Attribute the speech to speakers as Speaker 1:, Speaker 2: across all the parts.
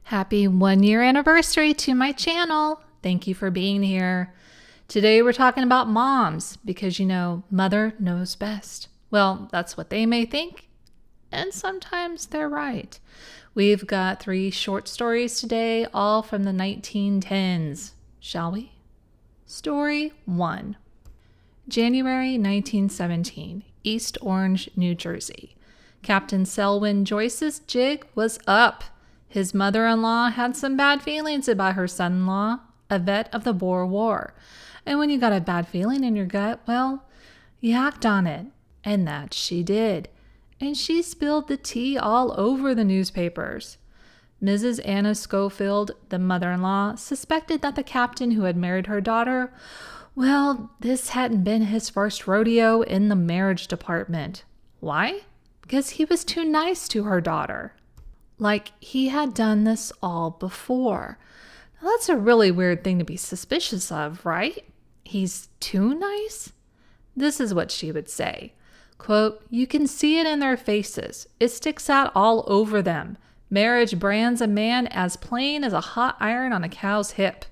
Speaker 1: Happy 1-year anniversary to my channel. Thank you for being here. Today we're talking about moms because mother knows best. Well, that's what they may think, and sometimes they're right. We've got 3 short stories today, all from the 1910s. Shall we? Story 1. January 1917, East Orange, New Jersey. Captain Selwyn Joyce's jig was up. His mother-in-law had some bad feelings about her son-in-law, a vet of the Boer War. And when you got a bad feeling in your gut, well, you act on it. And that she did. And she spilled the tea all over the newspapers. Mrs. Anna Schofield, the mother-in-law, suspected that the captain who had married her daughter, well, this hadn't been his first rodeo in the marriage department. Why? Because he was too nice to her daughter. Like he had done this all before. Now, that's a really weird thing to be suspicious of, right? He's too nice? This is what she would say. Quote, "You can see it in their faces. It sticks out all over them. Marriage brands a man as plain as a hot iron on a cow's hip.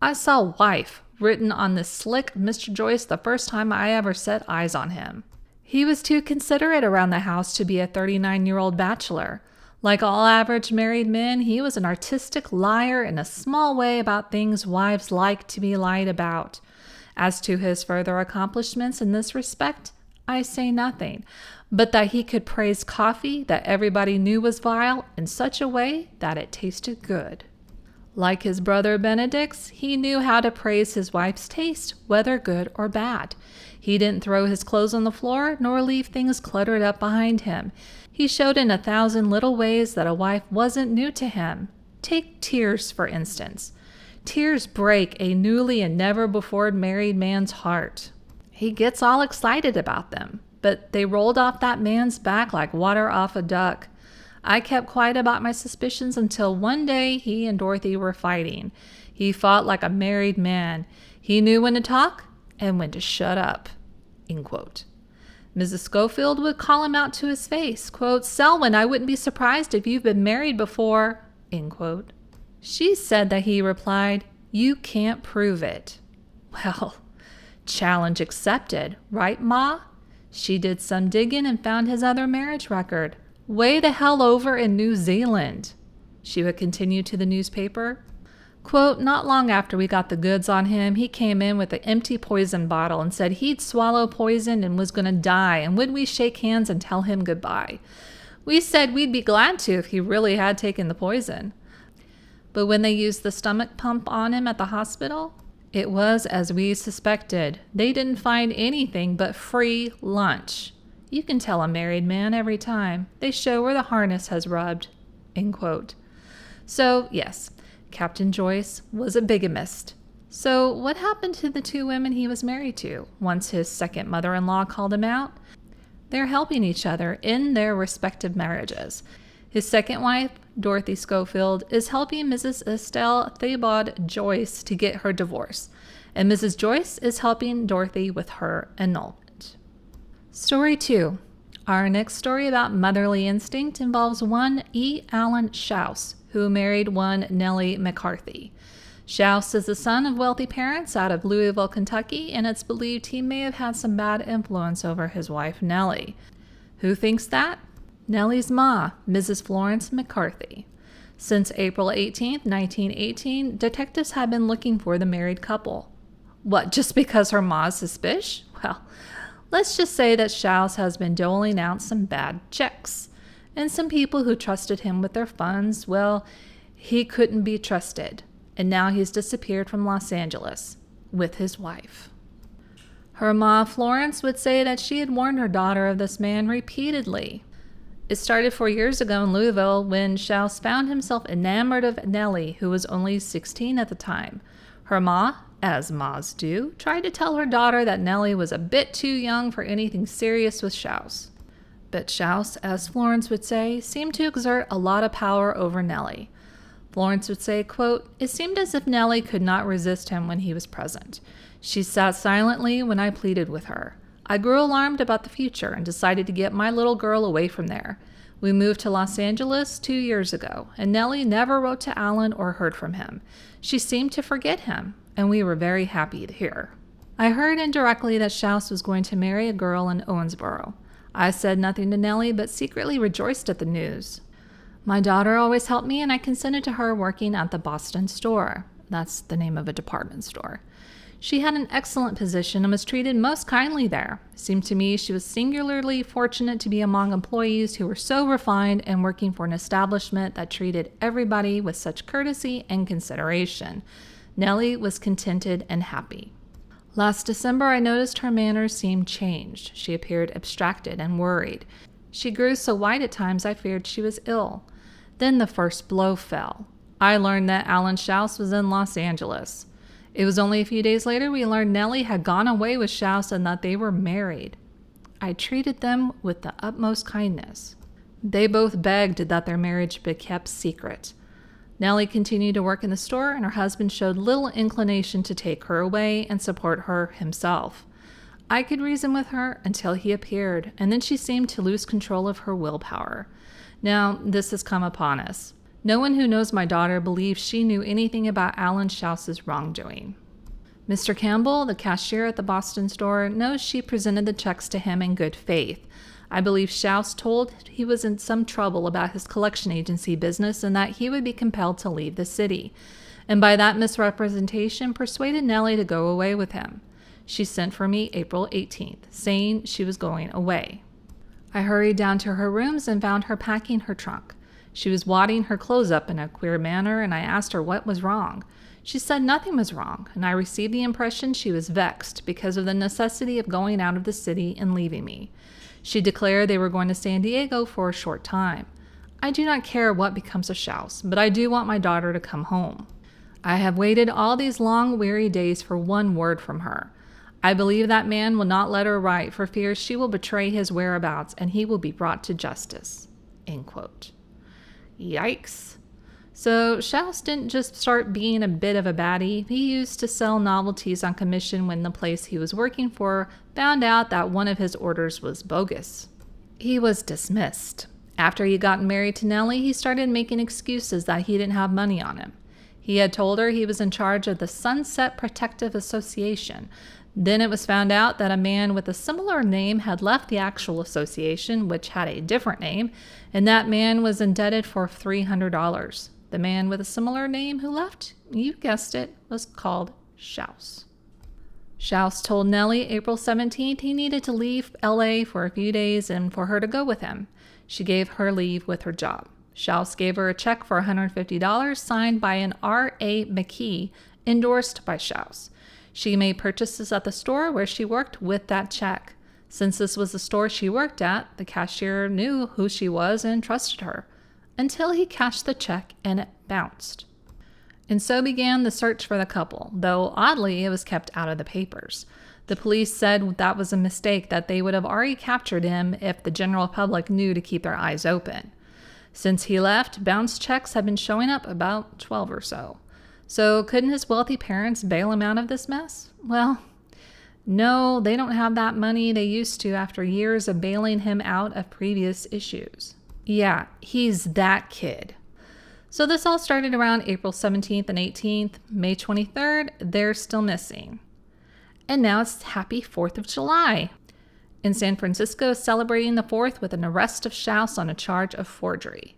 Speaker 1: I saw wife written on this slick Mr. Joyce the first time I ever set eyes on him. He was too considerate around the house to be a 39-year-old bachelor. Like all average married men, he was an artistic liar in a small way about things wives like to be lied about. As to his further accomplishments in this respect, I say nothing, but that he could praise coffee that everybody knew was vile in such a way that it tasted good. Like his brother Benedict's, he knew how to praise his wife's taste, whether good or bad. He didn't throw his clothes on the floor, nor leave things cluttered up behind him. He showed in 1,000 little ways that a wife wasn't new to him. Take tears, for instance. Tears break a newly and never-before married man's heart. He gets all excited about them, but they rolled off that man's back like water off a duck. I kept quiet about my suspicions until one day he and Dorothy were fighting. He fought like a married man. He knew when to talk and when to shut up." End quote. Mrs. Schofield would call him out to his face, quote, "Selwyn, I wouldn't be surprised if you've been married before," end quote. She said that he replied, "You can't prove it." Well, challenge accepted, right, Ma? She did some digging and found his other marriage record. Way the hell over in New Zealand. She would continue to the newspaper. Quote, "Not long after we got the goods on him, he came in with an empty poison bottle and said he'd swallow poison and was going to die, and would we shake hands and tell him goodbye? We said we'd be glad to if he really had taken the poison. But when they used the stomach pump on him at the hospital, it was as we suspected. They didn't find anything but free lunch. You can tell a married man every time. They show where the harness has rubbed." End quote. So, yes, Captain Joyce was a bigamist. So what happened to the 2 women he was married to once his second mother-in-law called him out? They're helping each other in their respective marriages. His second wife, Dorothy Schofield, is helping Mrs. Estelle Theobald Joyce to get her divorce, and Mrs. Joyce is helping Dorothy with her annulment. Story 2. Our next story about motherly instinct involves one E. Allen Shouse, who married one Nellie McCarthy. Shouse is the son of wealthy parents out of Louisville, Kentucky, and it's believed he may have had some bad influence over his wife, Nellie. Who thinks that? Nellie's ma, Mrs. Florence McCarthy. Since April 18, 1918, detectives have been looking for the married couple. What, just because her ma's suspicious? Well, let's just say that Shouse has been doling out some bad checks. And some people who trusted him with their funds, well, he couldn't be trusted. And now he's disappeared from Los Angeles with his wife. Her ma, Florence, would say that she had warned her daughter of this man repeatedly. It started 4 years ago in Louisville when Shouse found himself enamored of Nellie, who was only 16 at the time. Her ma, as mas do, tried to tell her daughter that Nellie was a bit too young for anything serious with Shouse. But Shouse, as Florence would say, seemed to exert a lot of power over Nellie. Florence would say, quote, "It seemed as if Nellie could not resist him when he was present. She sat silently when I pleaded with her. I grew alarmed about the future and decided to get my little girl away from there. We moved to Los Angeles 2 years ago, and Nellie never wrote to Alan or heard from him. She seemed to forget him, and we were very happy to hear. I heard indirectly that Shouse was going to marry a girl in Owensboro. I said nothing to Nellie, but secretly rejoiced at the news. My daughter always helped me, and I consented to her working at the Boston store. That's the name of a department store. She had an excellent position and was treated most kindly there. It seemed to me she was singularly fortunate to be among employees who were so refined and working for an establishment that treated everybody with such courtesy and consideration. Nellie was contented and happy. Last December, I noticed her manners seemed changed. She appeared abstracted and worried. She grew so white at times I feared she was ill. Then the first blow fell. I learned that Alan Shouse was in Los Angeles. It was only a few days later we learned Nellie had gone away with Shouse and that they were married. I treated them with the utmost kindness. They both begged that their marriage be kept secret. Nellie continued to work in the store, and her husband showed little inclination to take her away and support her himself. I could reason with her until he appeared, and then she seemed to lose control of her willpower. Now, this has come upon us. No one who knows my daughter believes she knew anything about Alan Shouse's wrongdoing. Mr. Campbell, the cashier at the Boston store, knows she presented the checks to him in good faith. I believe Shouse told he was in some trouble about his collection agency business and that he would be compelled to leave the city, and by that misrepresentation persuaded Nellie to go away with him. She sent for me April 18th, saying she was going away. I hurried down to her rooms and found her packing her trunk. She was wadding her clothes up in a queer manner, and I asked her what was wrong. She said nothing was wrong, and I received the impression she was vexed because of the necessity of going out of the city and leaving me. She declared they were going to San Diego for a short time. I do not care what becomes of Shouse, but I do want my daughter to come home. I have waited all these long, weary days for one word from her. I believe that man will not let her write for fear she will betray his whereabouts and he will be brought to justice." End quote. Yikes. So Shouse didn't just start being a bit of a baddie. He used to sell novelties on commission when the place he was working for found out that one of his orders was bogus. He was dismissed. After he got married to Nellie, he started making excuses that he didn't have money on him. He had told her he was in charge of the Sunset Protective Association. Then it was found out that a man with a similar name had left the actual association, which had a different name, and that man was indebted for $300. The man with a similar name who left, you guessed it, was called Shouse. Shouse told Nellie April 17th he needed to leave LA for a few days and for her to go with him. She gave her leave with her job. Shouse gave her a check for $150 signed by an R.A. McKee, endorsed by Shouse. She made purchases at the store where she worked with that check. Since this was the store she worked at, the cashier knew who she was and trusted her, until he cashed the check and it bounced. And so began the search for the couple, though oddly it was kept out of the papers. The police said that was a mistake, that they would have already captured him if the general public knew to keep their eyes open. Since he left, bounced checks have been showing up, about 12 or so. So couldn't his wealthy parents bail him out of this mess? Well, no, they don't have that money they used to after years of bailing him out of previous issues. Yeah, he's that kid. So this all started around April 17th and 18th. May 23rd, they're still missing. And now it's happy 4th of July. In San Francisco, celebrating the 4th with an arrest of Shouse on a charge of forgery.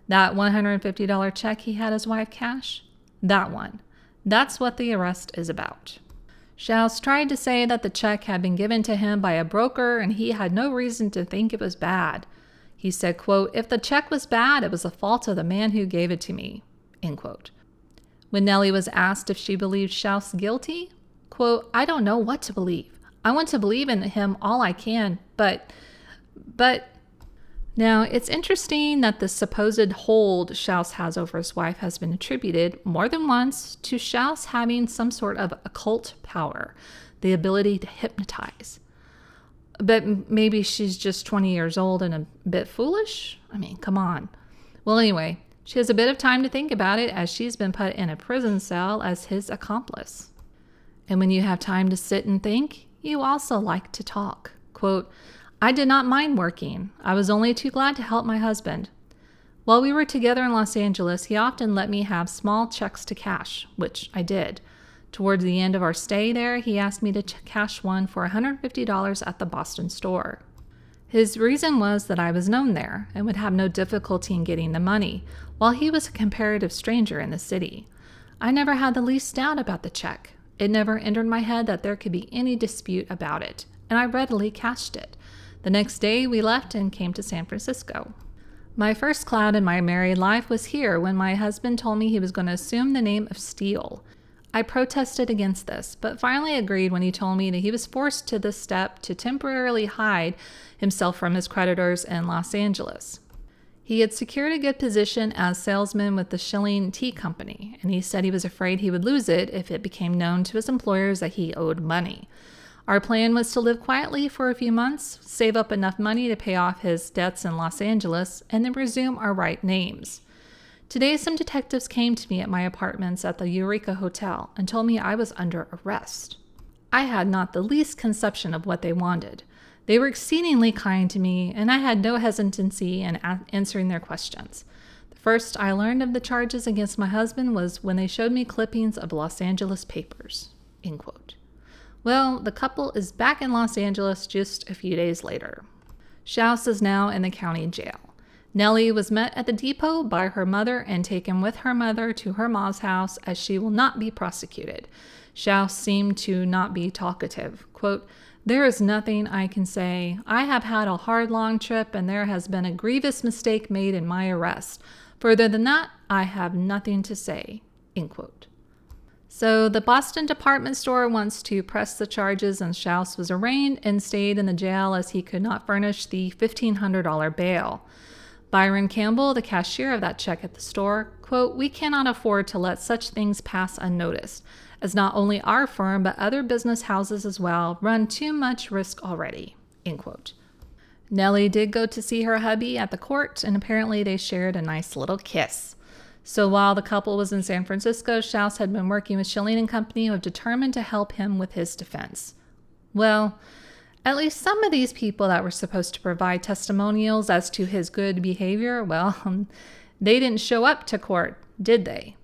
Speaker 1: That $150 check he had his wife cash? That one. That's what the arrest is about. Shouse tried to say that the check had been given to him by a broker and he had no reason to think it was bad. He said, quote, "If the check was bad, it was the fault of the man who gave it to me," end quote. When Nellie was asked if she believed Shouse guilty, quote, "I don't know what to believe. I want to believe in him all I can, but... Now, it's interesting that the supposed hold Shouse has over his wife has been attributed more than once to Shouse having some sort of occult power, the ability to hypnotize. But maybe she's just 20 years old and a bit foolish? I mean, come on. Well, anyway, she has a bit of time to think about it as she's been put in a prison cell as his accomplice. And when you have time to sit and think, you also like to talk. Quote, I did not mind working. I was only too glad to help my husband. While we were together in Los Angeles, he often let me have small checks to cash, which I did. Towards the end of our stay there, he asked me to cash one for $150 at the Boston store. His reason was that I was known there and would have no difficulty in getting the money, while he was a comparative stranger in the city. I never had the least doubt about the check. It never entered my head that there could be any dispute about it, and I readily cashed it. The next day, we left and came to San Francisco. My first cloud in my married life was here when my husband told me he was going to assume the name of Steele. I protested against this, but finally agreed when he told me that he was forced to this step to temporarily hide himself from his creditors in Los Angeles. He had secured a good position as salesman with the Schilling Tea Company, and he said he was afraid he would lose it if it became known to his employers that he owed money. Our plan was to live quietly for a few months, save up enough money to pay off his debts in Los Angeles, and then resume our right names. Today, some detectives came to me at my apartments at the Eureka Hotel and told me I was under arrest. I had not the least conception of what they wanted. They were exceedingly kind to me, and I had no hesitancy in answering their questions. The first I learned of the charges against my husband was when they showed me clippings of Los Angeles papers." End quote. Well, the couple is back in Los Angeles just a few days later. Shouse is now in the county jail. Nellie was met at the depot by her mother and taken with her mother to her mom's house as she will not be prosecuted. Shouse seemed to not be talkative. Quote, "There is nothing I can say. I have had a hard, long trip, and there has been a grievous mistake made in my arrest. Further than that, I have nothing to say." End quote. So the Boston department store wants to press the charges, and Shouse was arraigned and stayed in the jail as he could not furnish the $1,500 bail. Byron Campbell, the cashier of that check at the store, quote, "We cannot afford to let such things pass unnoticed, as not only our firm but other business houses as well run too much risk already." End quote. Nellie did go to see her hubby at the court, and apparently they shared a nice little kiss. So while the couple was in San Francisco, Shouse had been working with Schilling & Company, who had determined to help him with his defense. Well, at least some of these people that were supposed to provide testimonials as to his good behavior, well, they didn't show up to court, did they?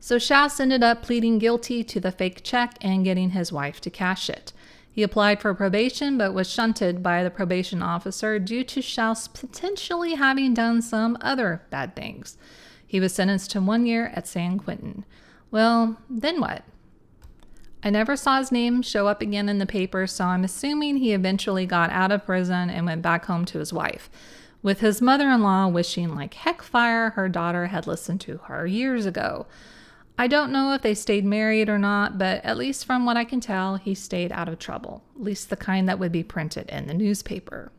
Speaker 1: So Shouse ended up pleading guilty to the fake check and getting his wife to cash it. He applied for probation but was shunted by the probation officer due to Shouse potentially having done some other bad things. He was sentenced to 1 year at San Quentin. Well, then what? I never saw his name show up again in the paper, so I'm assuming he eventually got out of prison and went back home to his wife, with his mother-in-law wishing like heck fire her daughter had listened to her years ago. I don't know if they stayed married or not, but at least from what I can tell, he stayed out of trouble, at least the kind that would be printed in the newspaper.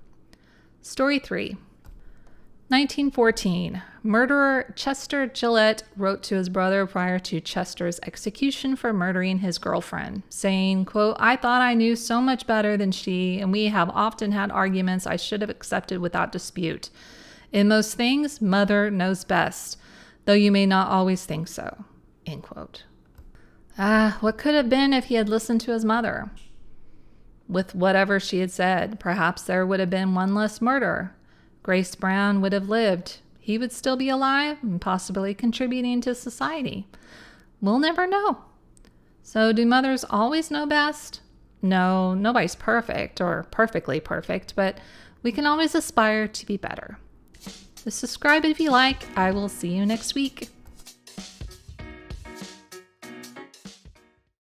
Speaker 1: Story 3. 1914. Murderer Chester Gillette wrote to his brother prior to Chester's execution for murdering his girlfriend, saying, quote, "I thought I knew so much better than she, and we have often had arguments I should have accepted without dispute. In most things, mother knows best, though you may not always think so." End quote. What could have been if he had listened to his mother? With whatever she had said, perhaps there would have been one less murder. Grace Brown would have lived. He would still be alive and possibly contributing to society. We'll never know. So do mothers always know best? No, nobody's perfect or perfectly perfect, but we can always aspire to be better. So subscribe if you like. I will see you next week.